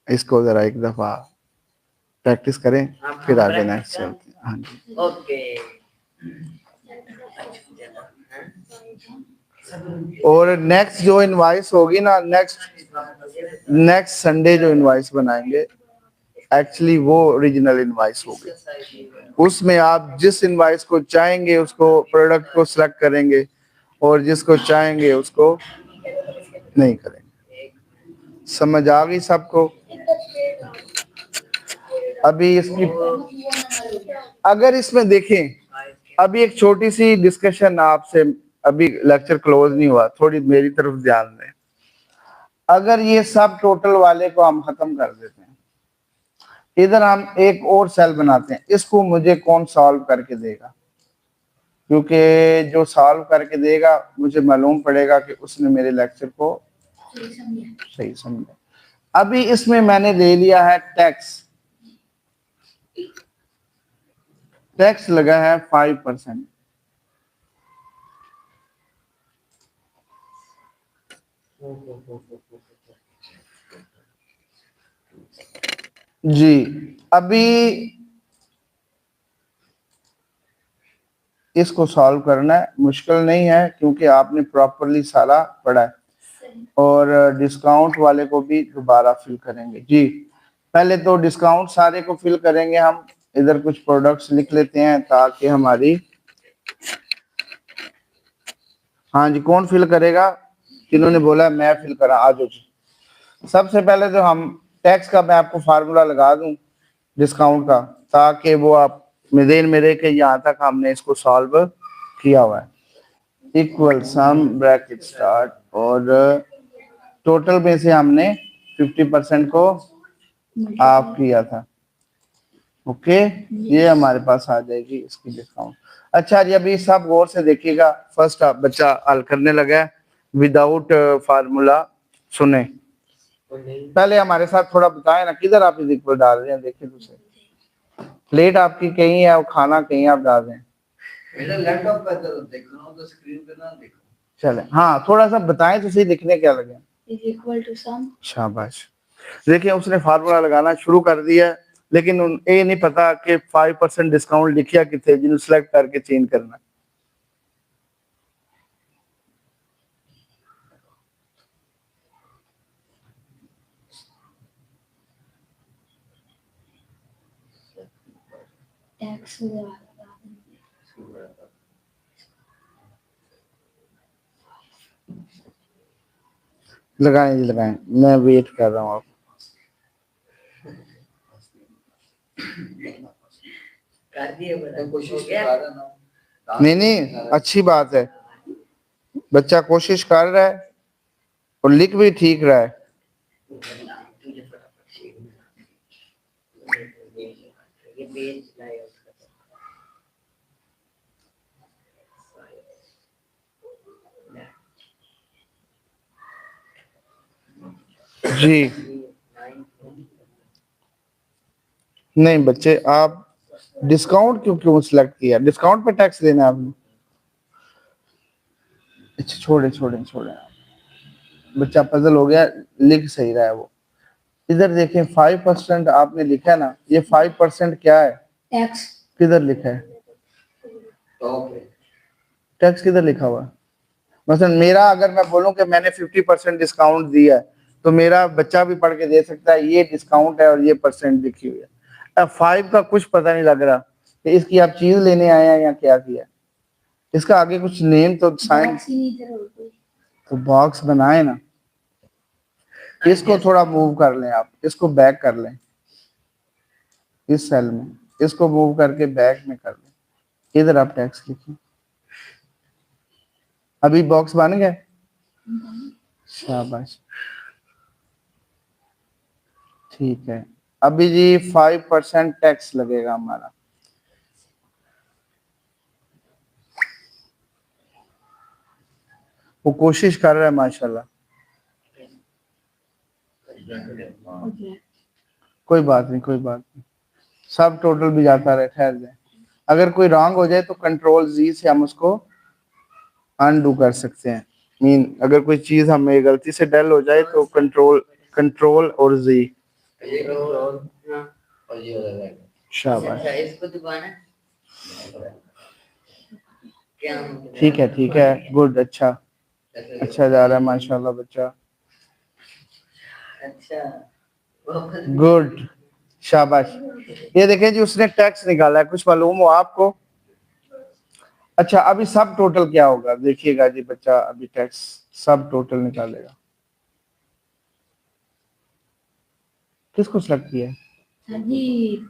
इसको जरा एक दफा प्रैक्टिस करें, फिर आगे नेक्स्ट चलते हैं। हाँ जी, ओके। और नेक्स्ट जो इनवाइस होगी ना, नेक्स्ट संडे जो इनवाइस बनाएंगे, एक्चुअली वो ओरिजिनल इनवाइस होगी। उसमें आप जिस इनवाइस को चाहेंगे उसको प्रोडक्ट को सिलेक्ट करेंगे, और जिसको चाहेंगे उसको नहीं करेंगे। समझ आ गई सबको? अभी इसकी अगर इसमें देखें, अभी एक छोटी सी डिस्कशन आपसे, अभी लेक्चर क्लोज नहीं हुआ, थोड़ी मेरी तरफ ध्यान दें। अगर ये सब टोटल वाले को हम खत्म कर देते हैं, इधर हम एक और सेल बनाते हैं, इसको मुझे कौन सॉल्व करके देगा? क्योंकि जो सॉल्व करके देगा मुझे मालूम पड़ेगा कि उसने मेरे लेक्चर को सही समझा। अभी इसमें मैंने ले लिया है टैक्स। टैक्स लगा है 5%। जी, अभी इसको सॉल्व करना है, मुश्किल नहीं है क्योंकि आपने प्रॉपरली सारा पढ़ा है। और डिस्काउंट वाले को भी दोबारा फिल करेंगे। जी, पहले तो डिस्काउंट सारे को फिल करेंगे हम। इधर कुछ प्रोडक्ट्स लिख लेते हैं ताकि हमारी, हाँ जी, कौन फिल करेगा? जिन्होंने बोला मैं फिल करा, आ जाओ जी। सबसे पहले तो हम टैक्स का, मैं आपको फार्मूला लगा दूं डिस्काउंट का, ताकि वो आप देर में रहे कि यहाँ तक हमने इसको सॉल्व किया हुआ है। इक्वल सम ब्रैकेट स्टार्ट, और टोटल में से हमने 50% को ऑफ किया था। ओके, ये हमारे पास आ जाएगी इसकी डिस्काउंट। अच्छा जी, अभी सब गौर से देखिएगा। फर्स्ट आप बच्चा हल करने लगा है विदाउट फार्मूला। सुने, पहले हमारे साथ थोड़ा बताएं ना, किधर आप इस इक्वल डाल रहे हैं? देखिए दूसरे प्लेट आपकी कहीं है और खाना कहीं आप डाल रहे हैं। मेरा लैपटॉप पे तो देख रहा हूं, तो स्क्रीन पे ना देखो। चले, हाँ, थोड़ा सा बताएं तो सही, दिखने क्या लगे। Is equal to some. शाबाश। देखिए उसने फार्मूला लगाना शुरू कर दिया, लेकिन ये नहीं पता कि 5% डिस्काउंट लिखिया कितने, जिन्हें सिलेक्ट करके चेंज करना। टैक्स लगाएं जी, लगाएं, मैं वेट कर रहा हूँ आप। कर दिए बड़ा, कोशिश कर रहा ना। नहीं नहीं, अच्छी बात है, बच्चा कोशिश कर रहा है और लिख भी ठीक रहा है। ये पेज लाए उसका। जी नहीं बच्चे, आप डिस्काउंट क्यों क्यों सिलेक्ट किया? डिस्काउंट पे टैक्स देना है आपने। अच्छा, छोड़े छोड़े छोड़े, बच्चा पजल हो गया, लिख सही रहा है वो। इधर देखें 5% आपने लिखा है ना, ये 5% क्या है? टैक्स। किधर लिखा है टैक्स? किधर लिखा हुआ है? मसलन मेरा, अगर मैं बोलूं कि मैंने 50% डिस्काउंट दिया है, तो मेरा बच्चा भी पढ़ के दे सकता है ये डिस्काउंट है और ये परसेंट लिखी हुई है। अब 5 का कुछ पता नहीं लग रहा कि इसकी आप चीज लेने आए हैं या क्या किया। इसका आगे कुछ नेम तो साइन, तो बॉक्स बनाए ना। इसको थोड़ा मूव कर लें आप, इसको बैक कर लें इस सेल में, इसको मूव करके बैक में कर लें। इधर आप टैक्स लिखिए। अभी बॉक्स बन गया? शाबाश, ठीक है। अभी जी 5% टैक्स लगेगा हमारा। वो कोशिश कर रहा है माशाल्लाह। कोई बात नहीं, कोई बात नहीं, सब टोटल भी जाता रहे, ठहर जाए। अगर कोई रॉन्ग हो जाए तो कंट्रोल जी से हम उसको अनडू कर सकते हैं। मीन अगर कोई चीज हमें गलती से डल हो जाए तो कंट्रोल और जी। ये रोल, हाँ, और ये हो जाएगा। शाबाश, अच्छा, इसको दबाना क्या? ठीक है, गुड, अच्छा अच्छा जा रहा है माशाल्लाह बच्चा, अच्छा, गुड, शाबाश। ये देखें जी, उसने टैक्स निकाला है, कुछ मालूम हो आपको? अच्छा, अभी सब टोटल क्या होगा देखिएगा जी, बच्चा अभी टैक्स सब टोटल निकालेगा। किसको सेलेक्ट किया है? सर जी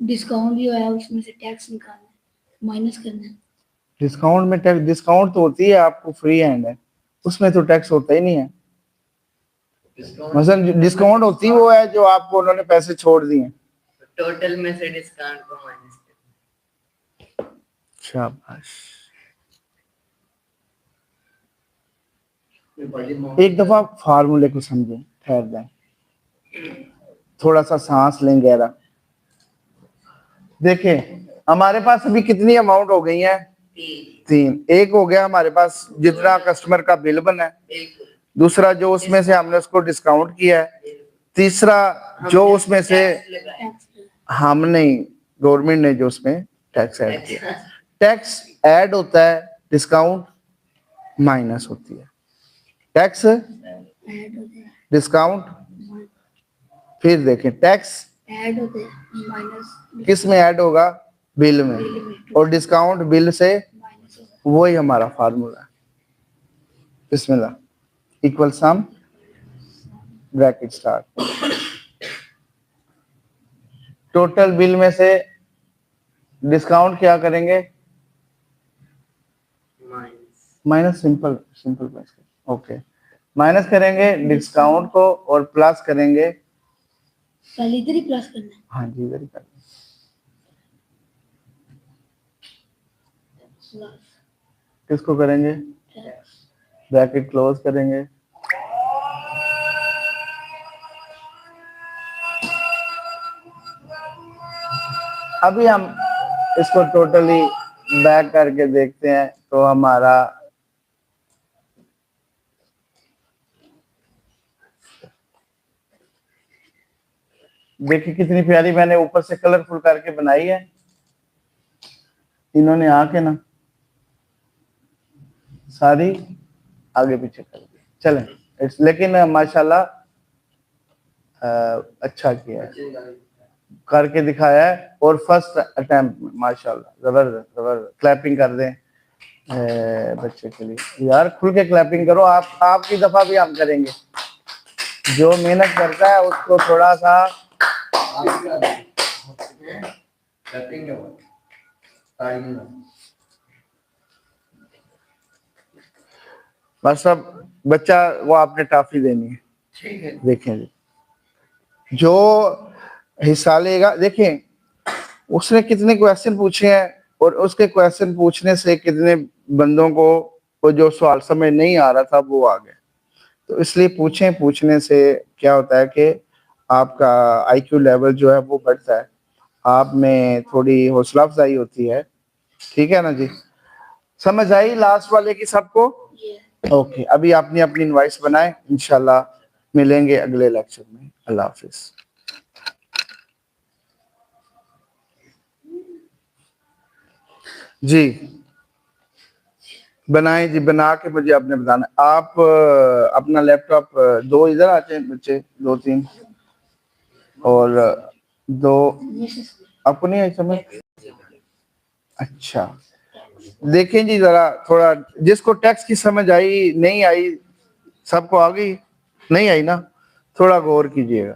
डिस्काउंट जो है उसमें से टैक्स निकालना है, माइनस करना है। डिस्काउंट में टैक्स, डिस्काउंट तो होती है आपको फ्री हैंड है, उसमें तो टैक्स होता ही नहीं है। मसलन डिस्काउंट होती वो है जो आपको उन्होंने पैसे छोड़ दिए। टोटल में से डिस्काउंट को माइनस कर। शाबाश, एक दफा फार्मूले को समझें, ठहर जाएं, थोड़ा सा सांस लें गहरा। देखें हमारे पास अभी कितनी अमाउंट हो गई है? 3। एक हो गया हमारे पास जितना कस्टमर का बिल बना है, दूसरा जो उसमें से हमने उसको डिस्काउंट किया है, तीसरा जो उसमें से हम नहीं, गवर्नमेंट ने जो उसमें टैक्स ऐड किया। टैक्स ऐड होता है, डिस्काउंट माइनस होती है। टैक्स, ऐड होते हैं, डिस्काउंट, फिर देखें टैक्स ऐड होते हैं, माइनस किस में ऐड होगा? बिल में, और डिस्काउंट बिल से, माइनस होगा। वही हमारा फार्मूला है। बिस्मिल्लाह, equal sum bracket start, total bill में से डिस्काउंट क्या करेंगे? Minus, simple simple plus, okay, minus करेंगे डिस्काउंट को और प्लस करेंगे, पहले इधर ही प्लस करना है। हाँ जी इधर ही करेंगे। प्लस किसको करेंगे? टैक्स, ब्रैकेट क्लोज करेंगे, अभी हम इसको टोटली बैक करके देखते हैं तो हमारा देखिए कितनी प्यारी मैंने ऊपर से कलरफुल करके बनाई है इन्होंने आके ना, सारी आगे पीछे कर दी। चलें, लेकिन माशाल्लाह अच्छा किया है, करके दिखाया है, और फर्स्ट अटेम्प्ट में माशाल्लाह जबरदस्त जबरदस्त। क्लैपिंग कर दें बच्चे के लिए, यार खुल के क्लैपिंग करो। आपकी दफा भी हम करेंगे, जो मेहनत करता है उसको थोड़ा सा बस। अब बच्चा वो आपने टॉफी देनी है, ठीक है, देखें जी, जो हिस्सा लेगा, देखें उसने कितने क्वेश्चन पूछे हैं और उसके क्वेश्चन पूछने से कितने बंदों को वो जो सवाल समझ नहीं आ रहा था वो आ गए। तो इसलिए पूछने से क्या होता है कि आपका आईक्यू लेवल जो है वो बढ़ता है, आप में थोड़ी हौसला अफजाई होती है, ठीक है ना जी? समझ आई लास्ट वाले की सबको? ओके, अभी आपने अपनी इनवाइस बनाए, इंशाल्लाह मिलेंगे अगले लेक्चर में। अल्लाह हाफिज। जी बनाए जी, बना के मुझे आपने बताना। आप अपना लैपटॉप दो इधर आते हैं बच्चे, 2-3, और 2 आपको नहीं आई समझ? अच्छा देखें जी जरा, थोड़ा जिसको टैक्स की समझ आई नहीं आई, सबको आ गई? नहीं आई ना, थोड़ा गौर कीजिएगा।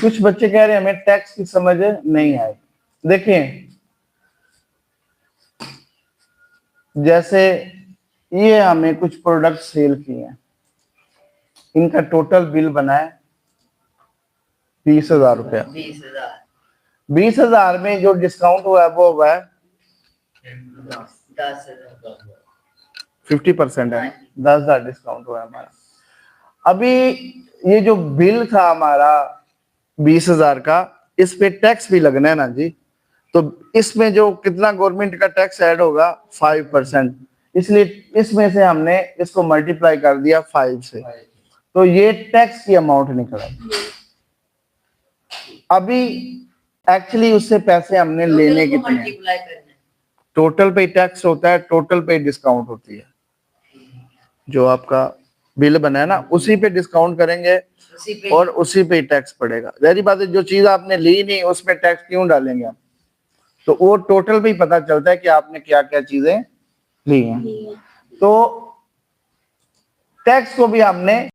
कुछ बच्चे कह रहे हैं हमें टैक्स की समझ नहीं आई। देखें जैसे ये हमें कुछ प्रोडक्ट सेल किए हैं, इनका टोटल बिल बना है 20,000 रुपया। 20,000 में जो डिस्काउंट हुआ है वो हुआ है 50% है, 10,000 डिस्काउंट हुआ है हमारा। अभी ये जो बिल था हमारा 20,000 का, इस पे टैक्स भी लगना है ना जी, तो इसमें जो कितना गवर्नमेंट का टैक्स ऐड होगा 5%, इसलिए इसमें से हमने इसको मल्टीप्लाई कर दिया 5 से, तो ये टैक्स की अमाउंट निकला। अभी एक्चुअली उससे पैसे हमने लेने कितने हैं, मल्टीप्लाई करना है। टोटल पे टैक्स होता है, टोटल पे डिस्काउंट होती है। जो आपका बिल बना है ना उसी पे डिस्काउंट करेंगे उसी पे और उसी पे टैक्स पड़ेगा। जाहिर बात है, जो चीज आपने ली नहीं उसमें टैक्स क्यों डालेंगे हम, तो वो टोटल पे ही पता चलता है कि आपने क्या क्या चीजें ली हैं। तो टैक्स को भी हमने